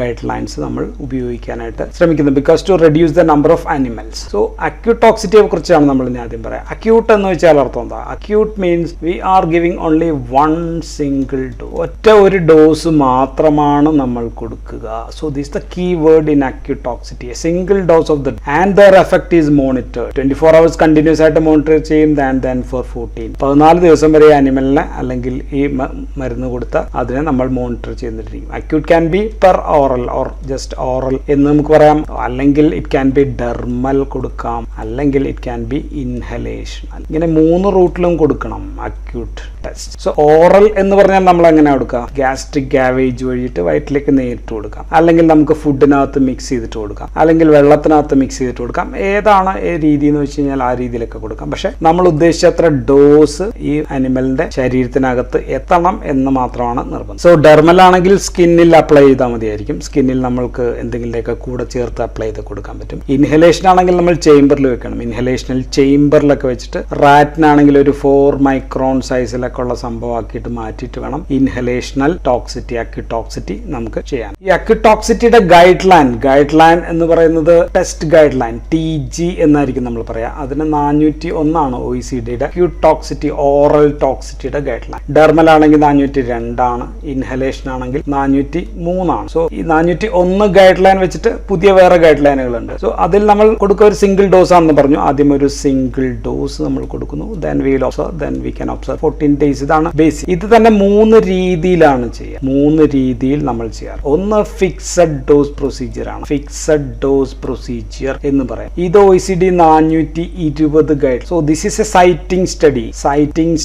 ഗൈഡ് ലൈൻസ് നമ്മൾ ഉപയോഗിക്കാനായിട്ട് ശ്രമിക്കുന്നത്, because to reduce the number of animals. So acute ടോക്സിറ്റിയെ കുറിച്ചാണ് നമ്മൾ ഇനി ആദ്യം പറയാം. അക്യൂട്ട് എന്ന് വെച്ചാൽ അർത്ഥം എന്താ? Acute means we are giving only 1 single dose, ഒറ്റ ഒരു ഡോസ് മാത്രമാണ് നമ്മൾ കൊടുക്കുക. So this the keyword in acute toxicity, a single dose of the and their effect is monitored 24 hours continuous ആയിട്ട് മോണിറ്റർ ചെയ്യും. ദെൻ ഫോർ 14 ദിവസം വരെ അനിമലിനെ അല്ലെങ്കിൽ ഈ മരുന്ന് കൊടുത്ത അതിനെ നമ്മൾ മോണിറ്റർ ചെയ്തിട്ടിരിക്കും. Acute can be per oral or just oral എന്ന് നമുക്ക് പറയാം, അല്ലെങ്കിൽ ഇറ്റ് ക്യാൻ ബി ഡെർമൽ കൊടുക്കാം, അല്ലെങ്കിൽ ഇറ്റ് ക്യാൻ ബി ഇൻഹലേഷൻ. ഇങ്ങനെ 3 റൂട്ടിലും കൊടുക്കണം അക്യൂട്ട് ടെസ്റ്റ്. സോ ഓറൽ എന്ന് പറഞ്ഞാൽ നമ്മൾ എങ്ങനെ കൊടുക്കാം? ഗ്യാസ്ട്രിക് ഗാവേജ് വഴിയിട്ട് വയറ്റിലേക്ക് നേരിട്ട് കൊടുക്കാം, അല്ലെങ്കിൽ നമുക്ക് ഫുഡിനകത്ത് മിക്സ് ചെയ്തിട്ട് കൊടുക്കാം, അല്ലെങ്കിൽ വെള്ളത്തിനകത്ത് മിക്സ് ചെയ്തിട്ട് കൊടുക്കാം. ഏതാണ് രീതി എന്ന് വെച്ച് കഴിഞ്ഞാൽ ആ രീതിയിലൊക്കെ കൊടുക്കാം. പക്ഷെ നമ്മൾ ഉദ്ദേശിച്ചത്ര ഡോസ് ഈ അനിമലിന്റെ ശരീരത്തിനകത്ത് എത്തണം എന്ന് മാത്രമാണ് നിർബന്ധം. സോ ഡെർമൽ ആണെങ്കിൽ സ്കിന്നിൽ അപ്ലൈ ചെയ്താൽ മതിയായിരിക്കും. സ്കിന്നിൽ നമ്മൾക്ക് എന്തെങ്കിലുമൊക്കെ കൂടെ ചേർത്ത് അപ്ലൈ ചെയ്ത് കൊടുക്കാൻ പറ്റും. ഇൻഹലേഷൻ ആണെങ്കിൽ നമ്മൾ ചേംബറിൽ വെക്കണം. ഇൻഹലേഷനിൽ ചേംബറിലൊക്കെ വെച്ചിട്ട് റാറ്റിനാണെങ്കിൽ ഒരു 4 മൈക്രോൺ സൈസിലൊക്കെ ഉള്ള സംഭവം ആക്കിയിട്ട് മാറ്റിയിട്ട് വേണം ഇൻഹലേഷണൽ ടോക്സിറ്റി, അക്യൂട്ട് ടോക്സിറ്റി നമുക്ക് ചെയ്യാൻ. ഈ അക്യൂട്ട് ടോക്സിറ്റിയുടെ ഗൈഡ് ലൈൻ എന്ന് പറയുന്നത് ടെസ്റ്റ് ഗൈഡ് ലൈൻ TG എന്നായിരിക്കും നമ്മൾ പറയാം. അതിന് 401 OECDയുടെ അക്യൂട്ട് ടോക്സിറ്റി ഓറൽ ടോക്സിറ്റിയുടെ ഗൈഡ് ലൈൻ. ഡെർമൽ ആണെങ്കിൽ 402 ആണ്, ഇൻഹലേഷൻ ആണെങ്കിൽ 403 ആണ്. സോ ഈ 401 ഗൈഡ് ലൈൻ വെച്ചിട്ട് പുതിയ വേറെ ഗൈഡ് ലൈനുകളുണ്ട്. സോ അതിൽ നമ്മൾ കൊടുക്കുക ഒരു സിംഗിൾ ഡോസ് ആണെന്ന് പറഞ്ഞു. ആദ്യം ഒരു സിംഗിൾ ഡോസ് നമ്മൾ കൊടുക്കുന്നു. then we can observe 14 days. ഇതാണ് ബേസിക്. ഇത് തന്നെ 3 രീതിയിലാണ് ചെയ്യുക. 3 രീതിയിൽ നമ്മൾ ചെയ്യാറ്. ഒന്ന് ഫിക്സഡ് ഡോസ് പ്രൊസീജിയർ ആണ്. ഫിക്സഡ് ഡോസ് പ്രൊസീജിയർ എന്ന് പറയാം. ഇത് OECD 420 guide. So this is A citing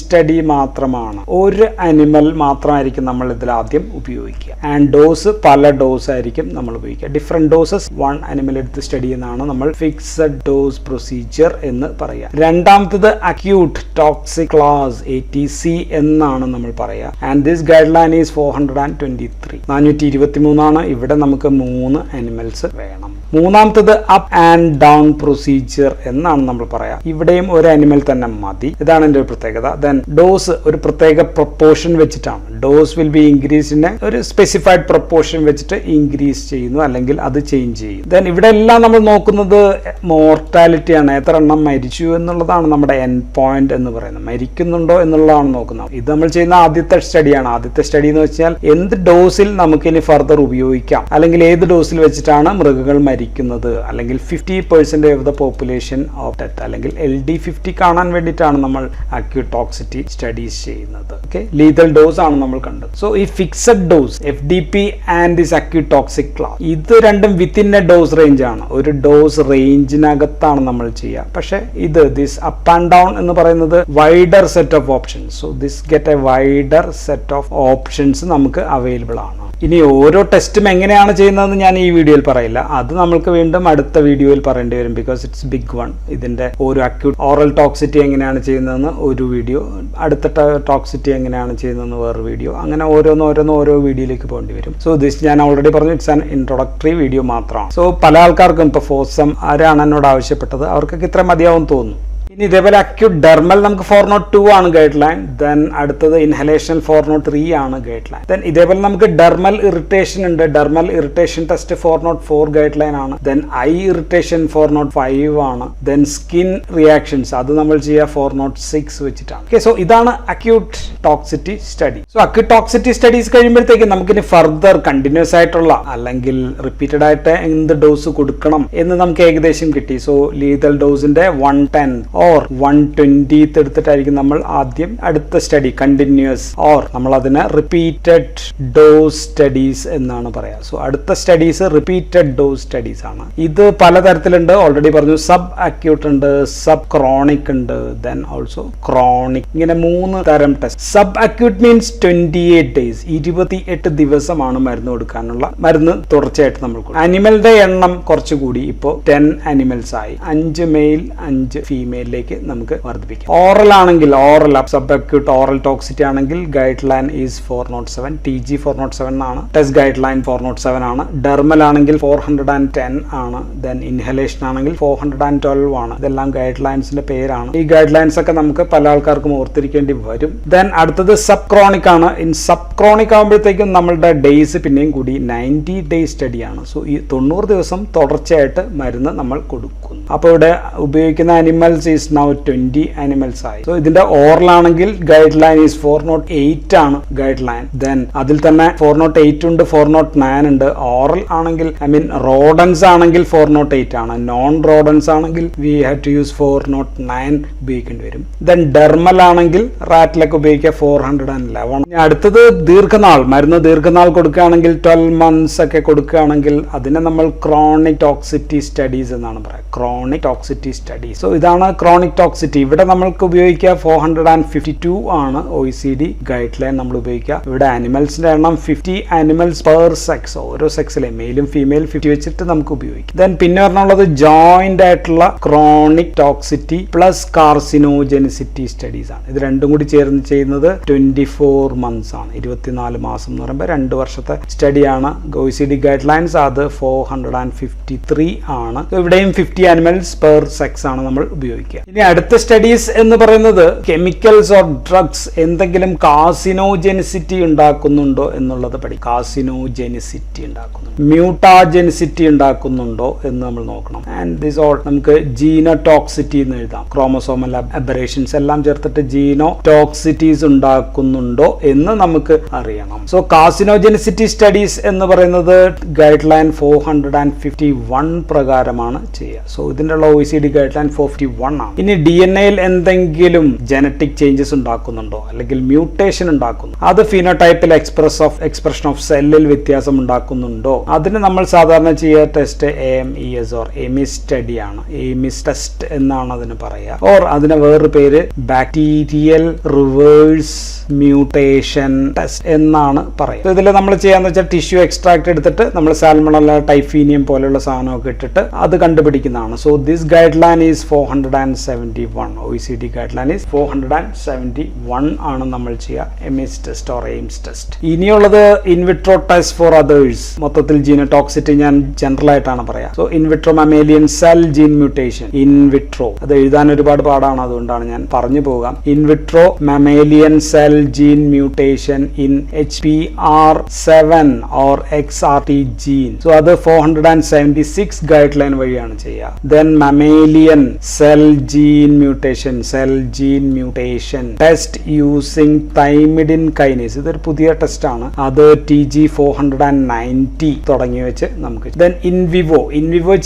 study മാത്രമാണ്. ഒരു അനിമൽ മാത്രമായിരിക്കും നമ്മൾ ഇതിൽ ആദ്യം ഉപയോഗിക്കുക. ആൻഡ് ഡോസ് പല ഡോസ് ആയിരിക്കും നമ്മൾ ഉപയോഗിക്കുക. ഡിഫറെന്റ് ഡോസസ് 1 അനിമൽ എടുത്ത് സ്റ്റഡി എന്നാണ് നമ്മൾ ഫിക്സഡ് ഡോസ് പ്രൊസീജിയർ എന്ന് പറയുക. രണ്ടാമത്തത് അക്യൂട്ട് ടോക്സിക് ക്ലാസ് ATC എന്നാണ് നമ്മൾ പറയുക. And this guideline is 423 ആണ്. ഇവിടെ നമുക്ക് 3 അനിമൽസ് വേണം. മൂന്നാമത്തത് അപ്പ് ആൻഡ് ഡൗൺ പ്രൊസീജിയർ എന്നാണ് നമ്മൾ പറയാം. ഇവിടെയും ഒരു അനിമൽ തന്നെ മതി. ഇതാണ് എൻ്റെ ഒരു പ്രത്യേകത. ദെൻ ഡോസ് ഒരു പ്രത്യേക പ്രൊപ്പോർഷൻ വെച്ചിട്ടാണ്. ഡോസ് വിൽ ബി ഇൻക്രീസിനെ ഒരു സ്പെസിഫൈഡ് പ്രൊപ്പോർഷൻ വെച്ചിട്ട് ഇൻക്രീസ് ചെയ്യുന്നു, അല്ലെങ്കിൽ അത് ചേഞ്ച് ചെയ്യും. ദെൻ ഇവിടെ എല്ലാം നമ്മൾ നോക്കുന്നത് മോർട്ടാലിറ്റിയാണ്. എത്ര എണ്ണം മരിച്ചു എന്നുള്ളതാണ് നമ്മുടെ എൻഡ് പോയിന്റ് എന്ന് പറയുന്നത്. മരിക്കുന്നുണ്ടോ എന്നുള്ളതാണ് നോക്കുന്നത്. ഇത് നമ്മൾ ചെയ്യുന്ന ആദ്യത്തെ സ്റ്റഡിയാണ്. ആദ്യത്തെ സ്റ്റഡി എന്ന് വെച്ചാൽ എന്ത് ഡോസിൽ നമുക്ക് ഇനി ഫർദർ ഉപയോഗിക്കാം, അല്ലെങ്കിൽ ഏത് ഡോസിൽ വെച്ചിട്ടാണ് മൃഗങ്ങൾ മരിക്കുന്നത്, അല്ലെങ്കിൽ 50% of the population of death, അല്ലെങ്കിൽ LD50 കാണാൻ വേണ്ടിയിട്ടാണ് നമ്മൾ അക്യൂട്ട് ടോക്സിറ്റി സ്റ്റഡീസ് ചെയ്യുന്നത്. ഓക്കെ, ലീതൽ ഡോസ് ആണ് നമ്മൾ കണ്ടത്. സോ ഈ fixed dose FDP and this acute toxic class, ഇത് രണ്ടും വിത്തിൻ എ ഡോസ് റേഞ്ച് ആണ്. ഒരു ഡോസ് റേഞ്ചിനകത്താണ് നമ്മൾ ചെയ്യുക. പക്ഷേ ഇത് ദിസ് അപ്പ് ആൻഡ് ഡൗൺ എന്ന് പറയുന്നത് wider set of options. So this get A wider set of options നമുക്ക് അവൈലബിൾ ആണ്. ഇനി ഓരോ ടെസ്റ്റും എങ്ങനെയാണ് ചെയ്യുന്നതെന്ന് ഞാൻ ഈ വീഡിയോയിൽ പറയില്ല. അത് നമ്മൾക്ക് വീണ്ടും അടുത്ത വീഡിയോയിൽ പറയേണ്ടി വരും, ബിക്കോസ് ഇറ്റ്സ് ബിഗ് വൺ. ഇതിന്റെ ഒരു അക്യൂട്ട് ഓറൽ ടോക്സിറ്റി എങ്ങനെയാണ് ചെയ്യുന്നതെന്ന് ഒരു വീഡിയോ, അടുത്ത ടോക്സിറ്റി എങ്ങനെയാണ് ചെയ്യുന്നതെന്ന് വേറൊരു വീഡിയോ, അങ്ങനെ ഓരോ വീഡിയോയിലേക്ക് പോകേണ്ടി വരും. സോ ദിസ് ഞാൻ ഓൾറെഡി പറഞ്ഞു, ഇറ്റ്സ് ആൻ ഇൻട്രൊഡക്ടറി വീഡിയോ മാത്രമാണ്. സോ പല ആൾക്കാർക്കും ഇപ്പോൾ ഫോസം ആരാണ് എന്നോട് ആവശ്യപ്പെട്ടത്, അവർക്കൊക്കെ ഇത്ര മതിയാവും തോന്നുന്നു. ഇനി ഇതേപോലെ അക്യൂട്ട് ഡെർമൽ നമുക്ക് 402 ആണ് ഗൈഡ് ലൈൻ. ദെൻ അടുത്തത് ഇൻഹലേഷൻ 403 ആണ് ഗൈഡ് ലൈൻ. ദെൻ ഇതേപോലെ നമുക്ക് ഡെർമൽ ഇറിറ്റേഷൻ ഉണ്ട്. Dermal irritation test 404 guide line ആണ്. ദെൻ ഐ ഇറിറ്റേഷൻ 405 ആണ്. ദെൻ സ്കിൻ റിയാക്ഷൻസ് അത് നമ്മൾ ചെയ്യുക 406 വെച്ചിട്ടാണ്. ഓക്കെ, സോ ഇതാണ് acute toxicity study. So acute toxicity studies കഴിയുമ്പോഴത്തേക്കും നമുക്കിനി ഫർദർ കണ്ടിന്യൂസ് ആയിട്ടുള്ള അല്ലെങ്കിൽ റിപ്പീറ്റഡ് ആയിട്ട് എന്ത് ഡോസ് കൊടുക്കണം എന്ന് നമുക്ക് ഏകദേശം കിട്ടി. സോ ലീതൽ ഡോസിന്റെ 110 or 120 എടുത്തിട്ടായിരിക്കും നമ്മൾ ആദ്യം അടുത്ത സ്റ്റഡി കണ്ടിന്യൂസ്, ഓർ നമ്മൾ അതിനെ റിപ്പീറ്റഡ് ഡോസ് സ്റ്റഡീസ് എന്നാണ് പറയാം. സോ അടുത്ത സ്റ്റഡീസ് റിപ്പീറ്റഡ് ഡോസ് സ്റ്റഡീസ് ആണ്. ഇത് പലതരത്തിലുണ്ട്. ഓൾറെഡി പറഞ്ഞു, സബ് അക്യൂട്ട് ഉണ്ട്, സബ് ക്രോണിക് ഉണ്ട്, ദെൻ ഓൾസോ ക്രോണിക്. ഇങ്ങനെ 3 തരം test. Sub acute means 28 days, 28 ദിവസമാണ് മരുന്ന് കൊടുക്കാനുള്ള. മരുന്ന് തുടർച്ചയായിട്ട് നമ്മൾ കൊടുക്കും. അനിമലിന്റെ എണ്ണം കുറച്ചുകൂടി, ഇപ്പോൾ 10 അനിമൽസ് ആയി. 5 മെയിൽ 5 ഫീമെയിൽ നമുക്ക് വർദ്ധിപ്പിക്കാം. ഓറൽ ആണെങ്കിൽ, oral sub acute oral toxicity ആണെങ്കിൽ ഗൈഡ് ലൈൻ ഈസ് 407, TG 407 ആണ്. ടെസ്റ്റ് ഗൈഡ് ലൈൻ 407 ആണ്. ഡെർമൽ ആണെങ്കിൽ 410 ആണ്. ദെൻ ഇൻഹലേഷൻ ആണെങ്കിൽ 412 ആണ്. ഇതെല്ലാം ഗൈഡ് ലൈൻസിന്റെ പേരാണ്. ഈ ഗൈഡ് ലൈൻസ് ഒക്കെ നമുക്ക് പല ആൾക്കാർക്കും ഓർത്തിരിക്കേണ്ടി വരും. ദെൻ അടുത്തത് സബ് ക്രോണിക് ആണ്. ഇൻ സബ് ക്രോണിക് ആകുമ്പോഴത്തേക്കും നമ്മളുടെ ഡേയ്സ് പിന്നെയും കൂടി 90 days സ്റ്റഡിയാണ്. സോ ഈ 90 ദിവസം തുടർച്ചയായിട്ട് മരുന്ന് നമ്മൾ കൊടുക്കുന്നു. അപ്പോൾ ഇവിടെ ഉപയോഗിക്കുന്ന അനിമൽസ് ഈസ് നൗ 20 അനിമൽസ് ആയി. സോ ഇതിന്റെ ഓറൽ ആണെങ്കിൽ ഗൈഡ് ലൈൻ ഈസ് 408 ആണ് ഗൈഡ് ലൈൻ. ദെൻ അതിൽ തന്നെ 408 ഉണ്ട്, 409 ഉണ്ട്. ഓറൽ ആണെങ്കിൽ റോഡൻസ് ആണെങ്കിൽ 408 ആണ്. നോൺ റോഡൻസ് ആണെങ്കിൽ വി ഹാവ് ടു യൂസ് 409 ഉപയോഗിക്കേണ്ടി വരും. ദെൻ ഡെർമൽ ആണെങ്കിൽ റാറ്റിലൊക്കെ ഉപയോഗിക്കുക 411. അടുത്തത് ദീർഘനാൾ മരുന്ന്. ദീർഘനാൾ കൊടുക്കുകയാണെങ്കിൽ 12 months ഒക്കെ കൊടുക്കുകയാണെങ്കിൽ അതിനെ നമ്മൾ ക്രോണിക് ടോക്സിറ്റി സ്റ്റഡീസ് എന്നാണ് പറയുക. Chronic toxicity study. സോ ഇതാണ് ക്രോണിക് ടോക്സിറ്റി. ഇവിടെ നമ്മൾക്ക് ഉപയോഗിക്കുക 452 ആണ് OECD ഗൈഡ് ലൈൻ നമ്മൾ ഉപയോഗിക്കുക. ഇവിടെ ആനിമൽസിന്റെ എണ്ണം 50 ആനിമൽസ് പെർ സെക്സ്, ഓരോ സെക്സിലെ മെയിലും ഫീമെയിലും 50 വെച്ചിട്ട് നമുക്ക് ഉപയോഗിക്കാം. ദെൻ പിന്നെ പറഞ്ഞുള്ളത് ജോയിന്റ് ആയിട്ടുള്ള ക്രോണിക് ടോക്സിറ്റി പ്ലസ് കാർസിനോജെനിസിറ്റി സ്റ്റഡീസ് ആണ്. ഇത് രണ്ടും കൂടി ചേർന്ന് ചെയ്യുന്നത് 24 മന്ത്സ് ആണ്. 24 മാസം എന്ന് പറയുമ്പോൾ 2 വർഷത്തെ സ്റ്റഡിയാണ്. OECD ഗൈഡ് ലൈൻസ് അത് 453 ആണ്. ഇവിടെയും 50 ആനിമൽസ് പെർ സെക്സ് ആണ് നമ്മൾ ഉപയോഗിക്കുക. ഇനി അടുത്ത സ്റ്റഡീസ് എന്ന് പറയുന്നത് കെമിക്കൽസ് ഓർ ഡ്രഗ്സ് എന്തെങ്കിലും കാർസിനോജെനിസിറ്റി ഉണ്ടാക്കുന്നുണ്ടോ എന്നുള്ളത് പഠിക്കും. കാർസിനോജെനിസിറ്റി ഉണ്ടാക്കുന്നുണ്ടോ, മ്യൂട്ടാജെനിസിറ്റി ഉണ്ടാക്കുന്നുണ്ടോ എന്ന് നമ്മൾ നോക്കണം. ആൻഡ് ദിസ് ഓൾ നമുക്ക് ജീനോടോക്സിറ്റി എന്ന് എഴുതാം. ക്രോമസോമൽ അബറേഷൻസ് എല്ലാം ചേർത്തിട്ട് ജീനോടോക്സിറ്റീസ് ഉണ്ടാക്കുന്നുണ്ടോ എന്ന് നമുക്ക് അറിയണം. സോ കാർസിനോജെനിസിറ്റി സ്റ്റഡീസ് എന്ന് പറയുന്നത് ഗൈഡ് ലൈൻ 451 പ്രകാരമാണ് ചെയ്യുക. സോ ഇതിന്റെ OECD ഗൈഡ് ലൈൻ 451 ആണ്. ഇനി DNA-യിൽ എന്തെങ്കിലും ജനറ്റിക് ചേഞ്ചസ് ഉണ്ടാക്കുന്നുണ്ടോ അല്ലെങ്കിൽ മ്യൂട്ടേഷൻ ഉണ്ടാക്കുന്നു, അത് ഫിനോടൈപ്പിൽ എക്സ്പ്രഷൻ ഓഫ് സെല്ലിൽ വ്യത്യാസം ഉണ്ടാക്കുന്നുണ്ടോ, അതിന് നമ്മൾ സാധാരണ ചെയ്യുക ടെസ്റ്റ് AMES ഓർ എമിസ് സ്റ്റഡി ആണ്. എമിസ് ടെസ്റ്റ് എന്നാണ് അതിന് പറയുക. ഓർ അതിന് വേറൊരു പേര് ബാക്ടീരിയൽ റിവേഴ്സ് മ്യൂട്ടേഷൻ ടെസ്റ്റ് എന്നാണ് പറയുക. ഇതിൽ നമ്മൾ ചെയ്യാന്ന് വെച്ചാൽ ടിഷ്യൂ എക്സ്ട്രാക്ട് എടുത്തിട്ട് നമ്മൾ സാൽമണല്ല, ടൈഫീനിയം പോലെയുള്ള സാധനമൊക്കെ ഇട്ടിട്ട് അത് കണ്ടുപിടിക്കുന്നതാണ്. So this guideline is 471. OECD guideline is 471 ആണ് നമ്മൾ ചെയ്യുക Ames test or Ames test. ഇനിയുള്ളത് ഇൻവിട്രോ ടെസ്റ്റ് ഫോർ അതേഴ്സ്. മൊത്തത്തിൽ ജീനോടോക്സിറ്റി ഞാൻ ജനറൽ ആയിട്ടാണ് പറയാം. So in vitro mammalian cell gene mutation. In vitro അത് എഴുതാൻ ഒരുപാട് പാടാണ്, അതുകൊണ്ടാണ് ഞാൻ പറഞ്ഞു പോകാം. In vitro mammalian cell gene mutation in HPR7 or XRT gene. So അത് 476 ഗൈഡ്ലൈൻ വഴിയാണ് ചെയ്യുക. Then mammalian cell gene mutation test using thymidine kinase. ഇതൊരു പുതിയ ടെസ്റ്റ് ആണ്. അത് TG490 തുടങ്ങി വെച്ച് നമുക്ക്. Then in vivo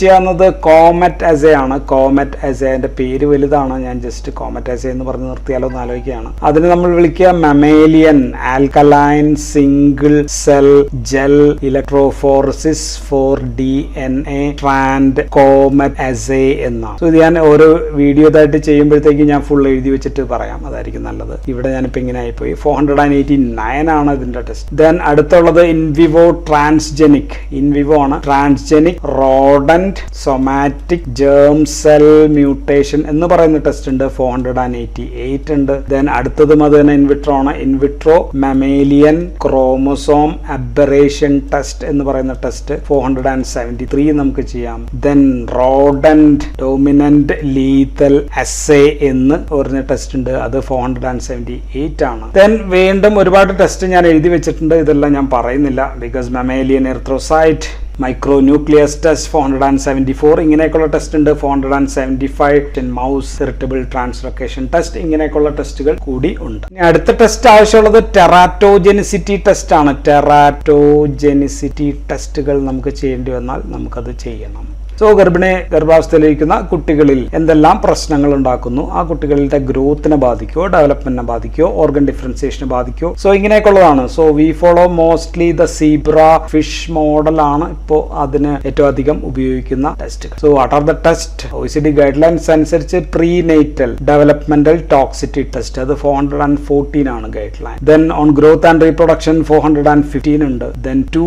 ചെയ്യാവുന്നത് കോമറ്റ് അസേ ആണ്. കോമറ്റ് അസേന്റെ പേര് വലുതാണ്, ഞാൻ ജസ്റ്റ് കോമറ്റ് അസേ എന്ന് പറഞ്ഞ് നിർത്തിയാലോ എന്ന് ആലോചിക്കുകയാണ്. അതിന് നമ്മൾ വിളിക്കുക mammalian alkaline single cell gel electrophoresis for DNA strand comet assay എന്നാണ്. സോ ഇത് ഞാൻ ഓരോ വീഡിയോ ഇതായിട്ട് ചെയ്യുമ്പോഴത്തേക്ക് ഞാൻ ഫുൾ എഴുതി വെച്ചിട്ട് പറയാം, അതായിരിക്കും നല്ലത്. ഇവിടെ ഞാനിപ്പോ ഇങ്ങനെ ആയിപ്പോയി. 489 ആണ് ഇതിന്റെ ടെസ്റ്റ്. ദെൻ അടുത്തുള്ളത് ഇൻവിവോ ട്രാൻസ്ജെനിക്. ഇൻവിവോ ആണ്. Transgenic rodent somatic germ cell mutation എന്ന് പറയുന്ന ടെസ്റ്റ് ഉണ്ട്. 488 ഉണ്ട്. ദെൻ അടുത്തതും അത് തന്നെ ഇൻവിട്രോ ആണ്. In vitro mammalian chromosome aberration test എന്ന് പറയുന്ന ടെസ്റ്റ് 473 നമുക്ക് ചെയ്യാം. ദെൻ റോഡന്റ് ഡോമിനന്റ് ലീതൽ അസേ എന്ന് പറഞ്ഞ ടെസ്റ്റ് ഉണ്ട്. അത് 478 ആണ്. ദെൻ വീണ്ടും ഒരുപാട് ടെസ്റ്റ് ഞാൻ എഴുതി വെച്ചിട്ടുണ്ട്, ഇതെല്ലാം ഞാൻ പറയുന്നില്ല. Because mammalian erythrocyte micro nucleus test 474 ഇങ്ങനെയൊക്കെയുള്ള ടെസ്റ്റ് ഉണ്ട്. 475 മൗസ് ഇറിറ്റബിൾ ട്രാൻസ്ലൊക്കേഷൻ ടെസ്റ്റ് ഇങ്ങനെയൊക്കെയുള്ള ടെസ്റ്റുകൾ കൂടി ഉണ്ട്. ഇനി അടുത്ത ടെസ്റ്റ് ആവശ്യമുള്ളത് ടെറാറ്റോജെനിസിറ്റി ടെസ്റ്റ് ആണ്. ടെറാറ്റോജെനിസിറ്റി ടെസ്റ്റുകൾ നമുക്ക് ചെയ്യേണ്ടി വന്നാൽ നമുക്കത് ചെയ്യണം. സോ ഗർഭാവസ്ഥയിലിരിക്കുന്ന കുട്ടികളിൽ എന്തെല്ലാം പ്രശ്നങ്ങൾ ഉണ്ടാക്കുന്നു, ആ കുട്ടികളുടെ ഗ്രോത്തിനെ ബാധിക്കോ, ഡെവലപ്മെന്റിനെ ബാധിക്കോ, ഓർഗൻ ഡിഫറൻസിയേഷനെ ബാധിക്കോ, സോ ഇങ്ങനെയൊക്കെയുള്ളതാണ്. So we follow mostly the zebrafish model ആണ് ഇപ്പോൾ അതിന് ഏറ്റവും അധികം ഉപയോഗിക്കുന്ന ടെസ്റ്റുകൾ. So what are the test? OECD guidelines അനുസരിച്ച് പ്രീനേറ്റൽ ഡെവലപ്മെന്റൽ ടോക്സിറ്റി ടെസ്റ്റ് അത് 414 ആണ് guideline. Then on growth and reproduction 415 ഉണ്ട്. Then two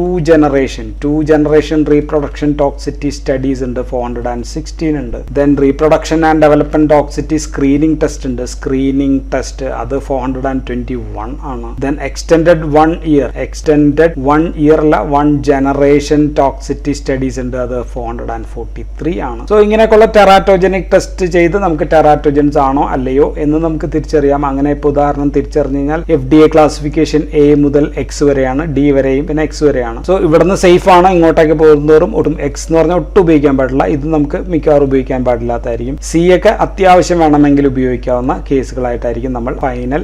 generation reproduction toxicity studies ഉണ്ട് 416 ഉണ്ട്. Then reproduction and development toxicity screening test ഉണ്ട്. Screening test അത് 421 ആണ്. Then extended 1 year അല്ല 1 ജനറേഷൻ ടോക്സിറ്റി സ്റ്റഡീസ് ഉണ്ട്. അത് 443 ആണ്. സോ ഇങ്ങനെയൊക്കെയുള്ള ടെറാറ്റോജനിക് ടെസ്റ്റ് ചെയ്ത് നമുക്ക് ടെറാറ്റോജൻസ് ആണോ അല്ലയോ എന്ന് നമുക്ക് തിരിച്ചറിയാം. അങ്ങനെ ഇപ്പോൾ ഉദാഹരണം തിരിച്ചറിഞ്ഞു കഴിഞ്ഞാൽ FDA ക്ലാസിഫിക്കേഷൻ A മുതൽ X വരെയാണ്, D വരെയും പിന്നെ X വരെയാണ്. സോ ഇവിടുന്ന് സേഫ് ആണ്, ഇങ്ങോട്ടേക്ക് പോകുന്നതോറും ഒട്ടും X എന്ന് പറഞ്ഞാൽ ഒട്ടും ഉപയോഗിക്കാൻ പാടില്ല. ഇത് നമുക്ക് മിക്കവാറും ഉപയോഗിക്കാൻ പാടില്ലാത്തായിരിക്കും. C ഒക്കെ അത്യാവശ്യം വേണമെങ്കിൽ ഉപയോഗിക്കാവുന്ന കേസുകളായിട്ടായിരിക്കും നമ്മൾ ഫൈനൽ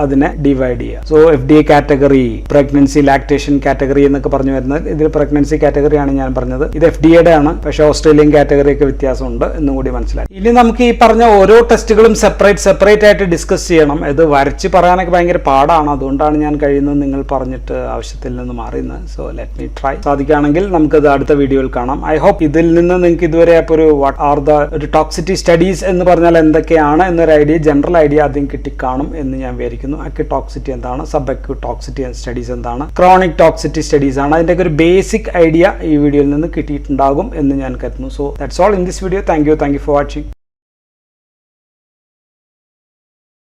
അതിനെ ഡിവൈഡ് ചെയ്യുക. So FDA category, pregnancy lactation category എന്നൊക്കെ പറഞ്ഞു വരുന്നത് ഇതിൽ പ്രഗ്നൻസി കാറ്റഗറിയാണ് ഞാൻ പറഞ്ഞത്. ഇത് FDA ആണ്, പക്ഷേ ഓസ്ട്രേലിയൻ കാറ്റഗറി ഒക്കെ വ്യത്യാസമുണ്ട് എന്നും കൂടി മനസ്സിലായി. ഇനി നമുക്ക് ഈ പറഞ്ഞ ഓരോ ടെസ്റ്റുകളും സെപ്പറേറ്റ് ആയിട്ട് ഡിസ്കസ് ചെയ്യണം. ഇത് വരച്ച് പറയാനൊക്കെ ഭയങ്കര പാടാണ്, അതുകൊണ്ടാണ് ഞാൻ കഴിയുന്നത് നിങ്ങൾ പറഞ്ഞിട്ട് ആവശ്യത്തിൽ നിന്ന് മാറിയുന്നത്. So let me try. സാധിക്കുകയാണെങ്കിൽ നമുക്കത് അടുത്ത വീഡിയോയിൽ കാണാം. ഐ ഹോപ്പ് ഇതിൽ നിന്ന് നിങ്ങൾക്ക് ഇതുവരെ അപ്പോൾ ഒരു വാട്ട് ആർ ദ ഒരു ടോക്സിറ്റി സ്റ്റഡീസ് എന്ന് പറഞ്ഞാൽ എന്തൊക്കെയാണ് എന്നൊരു ഐഡിയ, ജനറൽ ഐഡിയ ആദ്യം കിട്ടിക്കാണും എന്ന് ഞാൻ വിചാരിക്കുന്നു. അക്യൂട്ട് ടോക്സിറ്റി എന്താണ്, സബ് അക്യൂട്ട് ടോക്സിറ്റി സ്റ്റഡീസ് എന്താണ്, ക്രോണിക് ടോക്സിറ്റി സ്റ്റഡീസ് ആണ്, അതിൻ്റെയൊക്കെ ഒരു ബേസിക് ഐഡിയ ഈ വീഡിയോയിൽ നിന്ന് കിട്ടിയിട്ടുണ്ടാകും എന്ന് ഞാൻ കരുതുന്നു. So that's all in this video. Thank you for watching.